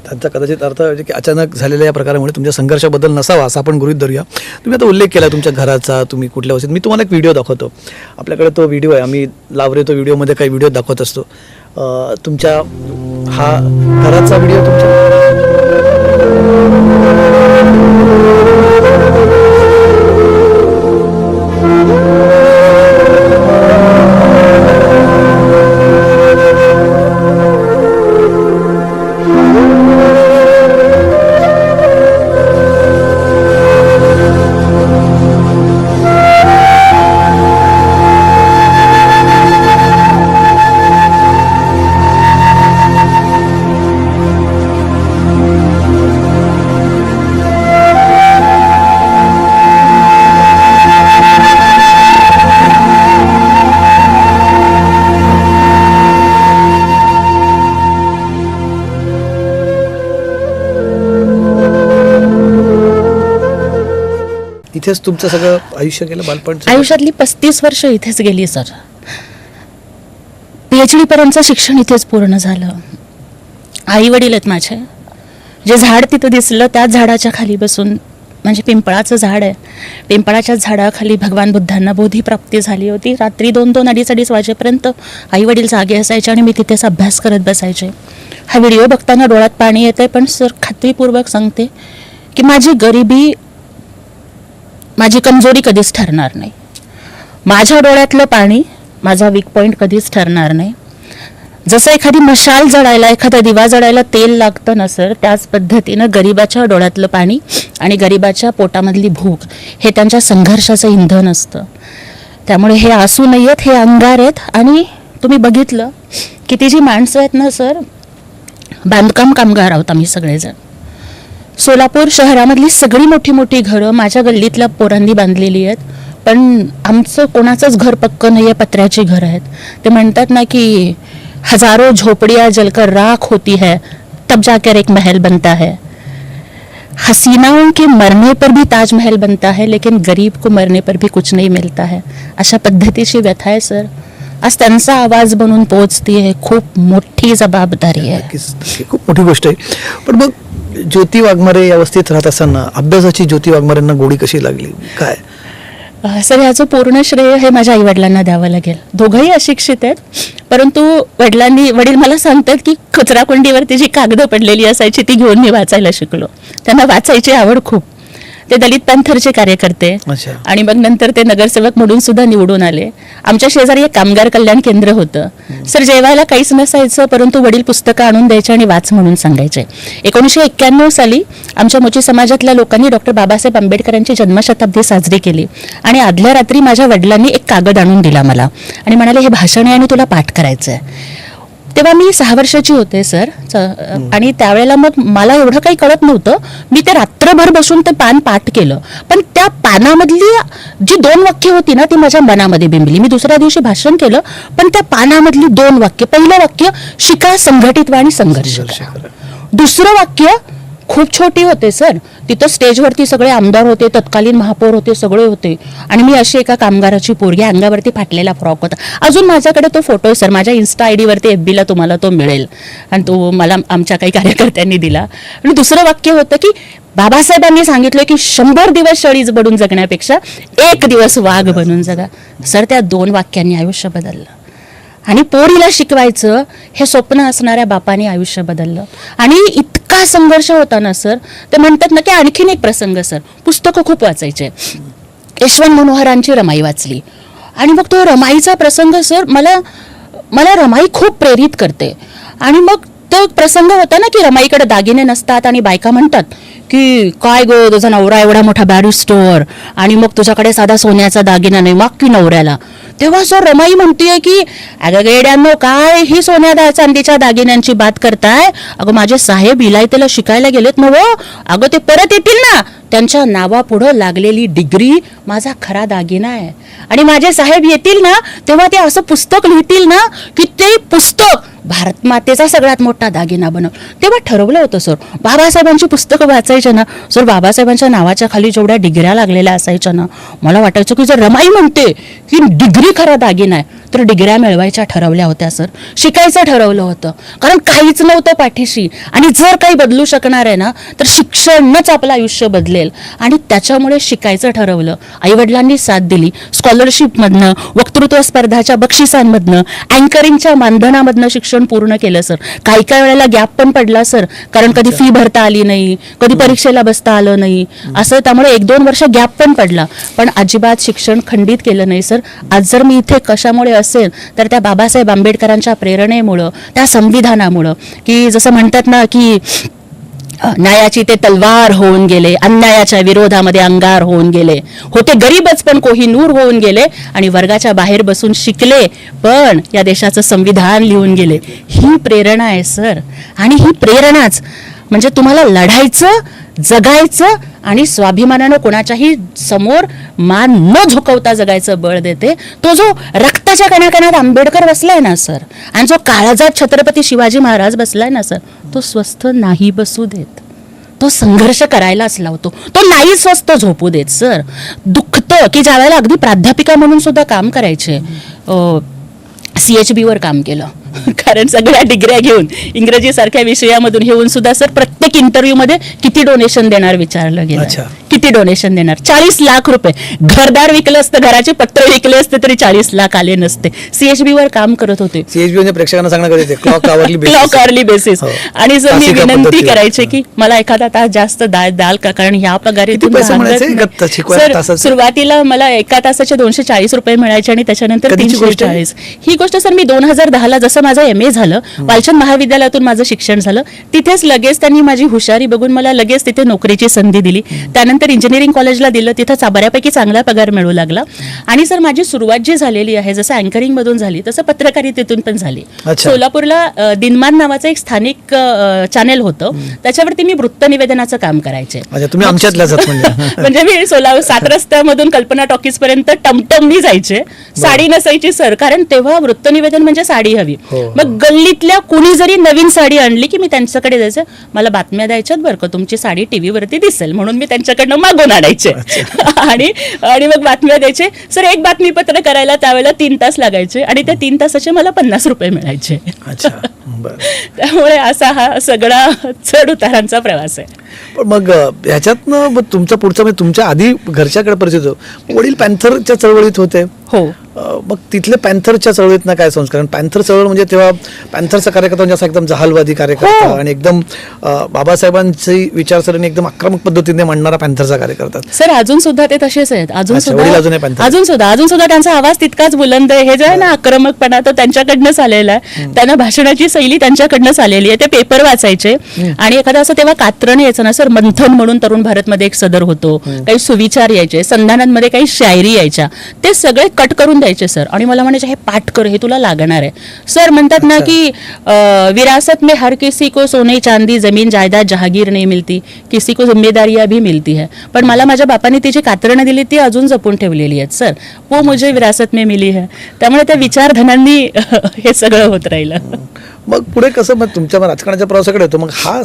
त्यांचा कदाचित अर्थ म्हणजे की अचानक झालेल्या या प्रकारामुळे तुमच्या संघर्षाबद्दल नसावा असं आपण गृहीत धरूया. तुम्ही आता उल्लेख केला तुमच्या घराचा, तुम्ही कुठल्या अवस्थेत. मी तुम्हाला एक व्हिडिओ दाखवतो. आपल्याकडे तो व्हिडिओ आहे, आम्ही लावरे तो व्हिडिओमध्ये काही व्हिडिओ दाखवत असतो. तुमच्या हा घराचा व्हिडिओ इथेच तुमचं सगळं आयुष्य गेलं, बालपण? आयुष्यातली 35 वर्ष इथेच गेली सर. PhD पर्यंतचं शिक्षण इथेच पूर्ण झालं. आई वडील आहेत माझे. जे झाड तिथं दिसलं त्याच झाडाच्या खाली बसून, म्हणजे पिंपळाचं झाड आहे, पिंपळाच्या झाडाखाली भगवान बुद्धांना बोधीप्राप्ती झाली होती. रात्री 2-2, 2:30 वाजेपर्यंत आई वडील जागे असायचे आणि मी तिथेच अभ्यास करत बसायचे. हा व्हिडिओ बघताना डोळ्यात पाणी येतंय, पण सर खात्रीपूर्वक सांगते की माझी गरिबी, माझी कमजोरी कधीच ठरणार नाही. माझ्या डोळ्यातलं पाणी माझा वीक पॉईंट कधीच ठरणार नाही. जसं एखादी मशाल जळायला, एखादा दिवा जळायला तेल लागतं ना सर, त्याच पद्धतीनं गरिबाच्या डोळ्यातलं पाणी आणि गरिबाच्या पोटामधली भूक हे त्यांच्या संघर्षाचं इंधन असतं. त्यामुळे हे आसू नाही आहेत, हे अंगार आहेत. आणि तुम्ही बघितलं की ती जी माणसं आहेत ना सर, बांधकाम कामगार आहोत आम्ही सगळेजण. सोलापूर शहरामधली सगळी मोठी मोठी घरं माझ्या गल्लीतल्या पोरांनी बांधलेली आहेत, पण आमचं कोणाचंच घर पक्क नाही आहे, पत्र्याची घरं आहेत. ते म्हणतात ना की हजारों झोपड़ियाँ जलकर राख होती है तब जाकर एक महल बनता है. हसीनाओं के मरने पर भी ताजमहल बनता है, लेकिन गरीब को मरने पर भी कुछ नहीं मिलता है. अशा पद्धतीची व्यथा आहे सर. आज त्यांचा आवाज बनून पोहोचतीये, खूप मोठी जबाबदारी आहे. खूप मोठी गोष्ट आहे. पण मग ज्योती वाघमारे या अवस्थेत राहत असताना अभ्यासाची ज्योती वाघमारेंना गोडी कशी लागली, काय? सर याचं पूर्ण श्रेय हे माझ्या आई वडिलांना द्यावं लागेल. दोघंही अशिक्षित आहेत, परंतु वडील मला सांगतात की कचराकुंडीवरती जी कागदं पडलेली असायची ती घेऊन मी वाचायला शिकलो. त्यांना वाचायची आवड खूप. ते दलित पॅन्थरचे कार्यकर्ते आणि मग नंतर ते नगरसेवक म्हणून सुद्धा निवडून आले. आमच्या शेजारी एक कामगार कल्याण केंद्र होतं सर. जेवायला काहीच नसायचं, परंतु वडील पुस्तकं आणून द्यायचे आणि वाच म्हणून सांगायचे. 1991 साली आमच्या मोची समाजातल्या लोकांनी डॉक्टर बाबासाहेब आंबेडकरांची जन्मशताब्दी साजरी केली आणि आदल्या रात्री माझ्या वडिलांनी एक कागद आणून दिला मला आणि म्हणाले हे भाषण आहे आणि तुला पाठ करायचं आहे. तेव्हा मी 6 वर्षाची होते सर. आणि त्यावेळेला मग मला एवढं काही कळत नव्हतं. मी ते रात्रभर बसून ते पान पाठ केलं, पण त्या पानामधली जी 2 वाक्य होती ना ती माझ्या मनामध्ये बिंबली. मी दुसऱ्या दिवशी भाषण केलं, पण त्या पानामधली 2 वाक्य, पहिलं वाक्य शिका, संघटित व्हा आणि संघर्ष करा. दुसरं वाक्य खूप छोटी होते सर. तिथं स्टेजवरती सगळे आमदार होते, तत्कालीन महापौर होते, सगळे होते आणि मी अशी एका कामगाराची पोरगी, अंगावरती फाटलेला फ्रॉक होता. अजून माझ्याकडे तो फोटो आहे सर. माझ्या इन्स्टा ID वरती FB ला तुम्हाला तो मिळेल आणि तो मला आमच्या काही कार्यकर्त्यांनी दिला. आणि दुसरं वाक्य होतं की बाबासाहेबांनी सांगितलं की 100 दिवस शेळीच बनून जगण्यापेक्षा 1 दिवस वाघ बनून जगा. सर त्या 2 वाक्यांनी आयुष्य बदललं. आणि पोरीला शिकवायचं हे स्वप्न असणाऱ्या बापाने आयुष्य बदललं. आणि इतका संघर्ष होता ना सर. ते म्हणतात ना की आणखीन एक प्रसंग सर, पुस्तकं खूप वाचायचे. यशवंत मनोहरांची रमाई वाचली आणि मग तो रमाईचा प्रसंग सर मला रमाई खूप प्रेरित करते. आणि मग तो प्रसंग होता ना की रमाईकडे दागिने नसतात आणि बायका म्हणतात की काय गो तुझा नवरा एवढा मोठा बॅरिस्टर आणि मग तुझ्याकडे साधा सोन्याचा दागिना नाही, माग की नवऱ्याला. तेव्हा सर रमाई म्हणतीये की अगं गेड्यांनो काय ही सोन्या चांदीच्या दागिन्यांची बात करताय. अगं माझे साहेब इलायतेला शिकायला गेलेत ना. अगं ते परत येतील ना, त्यांच्या नावापुढं लागलेली डिग्री माझा खरा दागिना आहे. आणि माझे साहेब येतील ना तेव्हा ते असं पुस्तक लिहितील ना की ते पुस्तक भारत मातेचा सगळ्यात मोठा दागिना बनव. तेव्हा ठरवलं होतं सर, बाबासाहेबांची पुस्तकं वाचायच्या ना सर, बाबासाहेबांच्या नावाच्या खाली जेवढ्या डिग्र्या लागलेल्या असायच्या ना, मला वाटायचं की जर रमाई म्हणते की डिग्री खरा दागिना आहे तर डिग्र्या मिळवायच्या ठरवल्या होत्या सर, शिकायचं ठरवलं होतं, कारण काहीच नव्हतं पाठीशी. आणि जर काही बदलू शकणार आहे ना तर शिक्षणच आपलं आयुष्य बदलेल, आणि त्याच्यामुळे शिकायचं ठरवलं. आईवडिलांनी साथ दिली, स्कॉलरशिपमधनं, वक्तृत्व स्पर्धाच्या बक्षिसांमधनं, अँकरिंगच्या मानधनामधनं शिक्षण पूर्ण केलं सर. काही काही वेळेला गॅप पण पडला सर, कारण कधी फी भरता आली नाही, कधी परीक्षेला बसता आलं नाही असं, त्यामुळे 1-2 वर्ष गॅप पण पडला, पण अजिबात शिक्षण खंडित केलं नाही सर. आज जर मी इथे कशामुळे असेल तर त्या बाबासाहेब आंबेडकरांच्या प्रेरणेमुळं, त्या संविधानामुळं, की जसं म्हणतात ना की न्यायाची ते तलवार होऊन गेले, अन्यायाच्या विरोधामध्ये अंगार होऊन गेले, होते गरीबच पण कोहिनूर होऊन गेले, आणि वर्गाच्या बाहेर बसून शिकले पण या देशाचं संविधान लिहून गेले. ही प्रेरणा आहे सर. आणि ही प्रेरणाच म्हणजे तुम्हाला लढायचं, जगायचं आणि स्वाभिमानानं कोणाच्याही समोर मान न झुकवता जगायचं बळ देते. तो जो रक्ताच्या कणाकणात आंबेडकर बसलाय ना सर, आणि जो काळजात छत्रपती शिवाजी महाराज बसलाय ना सर, तो स्वस्थ नाही बसू देत, तो संघर्ष करायलाच लावतो, तो नाही स्वस्थ झोपू देत सर. दुखतं की ज्या वेळेला अगदी प्राध्यापिका म्हणून सुद्धा काम करायचे, CHB वर काम केलं, कारण सगळ्या डिग्र्या घेऊन इंग्रजी सारख्या विषयामधून घेऊन सुद्धा सर प्रत्येक इंटरव्ह्यू मध्ये किती डोनेशन देणार विचारलं गेलं. किती डोनेशन देणार? 40 लाख रुपये. घरदार विकलं असतं, घराचे पत्र विकले असते तरी 40 लाख आले नसते. CHB वर काम करत होते. CHB म्हणजे प्रेक्षकांना सांगणं गरजेचं आहे, क्लॉक आवरली बेसिस. आणि जर मी विनंती करायचे की मला एखादा तास जास्त द्याल का, कारण ह्या पगारीतून सर सुरुवातीला मला एका तासाचे 240 रुपये मिळायचे आणि त्याच्यानंतर 340. ही गोष्ट सर मी 2010ला जसं माझं MA झालं, वालचंद महाविद्यालयातून माझं शिक्षण झालं, तिथेच लगेच त्यांनी माझी हुशारी बघून मला लगेच तिथे नोकरीची संधी दिली. त्यानंतर इंजिनिअरिंग कॉलेजला दिलं, तिथं बऱ्यापैकी चांगला पगार मिळू लागला. आणि सर माझी सुरुवात जी झालेली आहे, जसं अँकरिंग मधून झाली तसं पत्रकारितेतून पण झाली. सोलापूरला दिनमान नावाचं एक स्थानिक चॅनेल होतं, त्याच्यावरती मी वृत्त निवेदनाचं काम करायचे. म्हणजे मी 7 रस्त्यामधून कल्पना टॉकीज पर्यंत टमटमनी जायचे, साडी नसायची सर, कारण तेव्हा वृत्त निवेदन म्हणजे साडी हवी. मग गल्लीतल्या कुणी जरी नवीन साडी आणली की मी त्यांच्याकडे जायचं, मला बातम्या द्यायच्यात बरं का, तुमची साडी TV वरती दिसेल, म्हणून मी त्यांच्याकडनं मागून आणायचे. आणि मग बातम्या द्यायचे सर. एक बातमीपत्र करायला त्यावेळेला 3 तास लागायचे, आणि त्या 3 तासाचे मला 50 रुपये मिळायचे. त्यामुळे असा हा सगळा चढ उतारांचा प्रवास आहे. पण मग ह्याच्यातनं तुमचा पुढचा म्हणजे तुमच्या आधी घरच्याकडे परिस्थिती होती, वडील पॅन्थरच्या चळवळीत होते. हो. मग तिथले पॅन्थरच्या चळवळीतनं काय संस्कार? पॅन्थर चळवळ म्हणजे तेव्हा पॅन्थरचा कार्यकर्ता म्हणजे असा एकदम जहालवादी कार्यकर्ता, आणि एकदम बाबासाहेबांची विचारसरणी एकदम आक्रमक पद्धतीने मांडणारा पॅन्थरचा कार्यकर्ता. सर अजून सुद्धा ते तसेच आहेत, अजून सुद्धा त्यांचा आवाज तितकाच बुलंद आहे. हे जे आहे ना आक्रमकपणा, तो त्यांच्याकडनंच आलेला आहे. त्यांना भाषणाची शैली त्यांच्याकडनंच आलेली आहे. ते पेपर वाचायचे, आणि एखादा असं तेव्हा कात्रण यायचं ना सर, मंथन म्हणून तरुण भारतमध्ये एक सदर होतो, काही सुविचार यायचे, संधानांमध्ये काही शायरी यायच्या, ते सगळे कट करून द्यायचे सर, आणि मला म्हणायचे हे पाठ कर, हे तुला लागणार आहे. सर म्हणतात ना की विरासत में हर किसी को सोने चांदी जमीन जायदाद जहागीर नहीं मिलती, किसी को जिम्मेदारियां भी मिलती है. पण मला माझ्या बापाने ती जी कात्रणं दिली ती अजून जपून ठेवलेली आहेत सर. वो मुझे विरासत में मिली है. त्यामुळे त्या विचारधनांनी हे सगळं होत राहिलं. मग पुढे कसं, मग तुमच्या राजकारणाच्या प्रवासाकडे होतो, मग हा